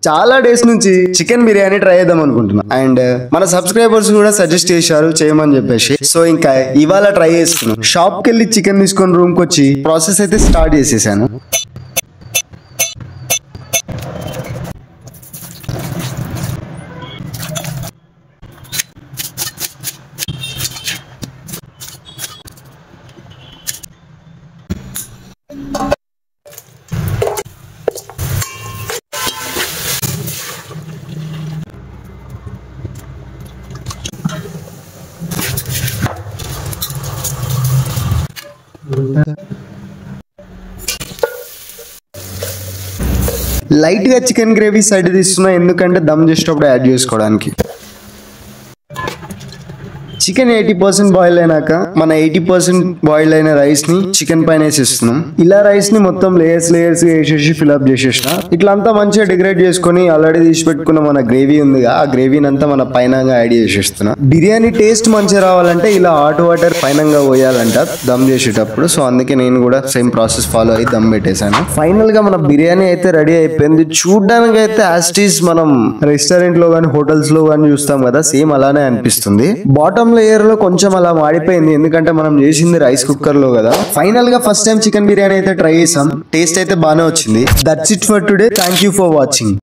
చాలా డేస్ నుంచి chicken biryani try చేద్దాం అనుకుంటున్నా అండ్ మన సబ్స్క్రైబర్స్ కూడా సజెస్ట్ చేశారు చేయమని చెప్పేసి. సో ఇంకా ఇవాళ ట్రై చేస్తున్నాం. షాప్ కి వెళ్ళి చికెన్ తీసుకొని రూమ్ కి వచ్చి ప్రాసెస్ అయితే స్టార్ట్ చేసేసాను. లైట్ గా చికెన్ గ్రేవీ సైడ్ తీస్తున్నా, ఎందుకంటే దమ్ చేసేటప్పుడు యాడ్ చేసుకోవడానికి. చికెన్ 80% బాయిల్ అయినాక మన 80% బాయిల్ అయిన రైస్ ని చికెన్ పైన వేసేస్తున్నాం. ఇలా రైస్ ని మొత్తం లేయర్స్ వేసేసి ఫిల్అప్ చేసేసిన. ఇట్లా అంతా మంచిగా డెకరేట్ చేసుకుని ఆల్రెడీ తీసి పెట్టుకున్న మన గ్రేవీ ఉందిగా, ఆ గ్రేవీని అంతా మన పైన యాడ్ చేసేస్తున్నా. బిర్యానీ టేస్ట్ మంచిగా రావాలంటే ఇలా హాట్ వాటర్ పైన పోయాలంట దమ్ చేసేటప్పుడు. సో అందుకే నేను కూడా సేమ్ ప్రాసెస్ ఫాలో అయ్యి దమ్ పెట్టేశాను. ఫైనల్ గా మన బిర్యానీ అయితే రెడీ అయిపోయింది. చూడడానికి అయితే యాస్టీస్ మనం రెస్టారెంట్ లో గానీ హోటల్స్ లో గానీ చూస్తాం కదా, సేమ్ అలానే అనిపిస్తుంది. బాటమ్ లేయర్ లో కొంచెం అలా మాడిపోయింది, ఎందుకంటే మనం చేసింది రైస్ కుక్కర్ లో కదా. ఫైనల్ గా ఫస్ట్ టైం చికెన్ బిర్యానీ అయితే ట్రై చేసాం. టేస్ట్ అయితే బాగానే వచ్చింది. That's it for today. Thank you for watching.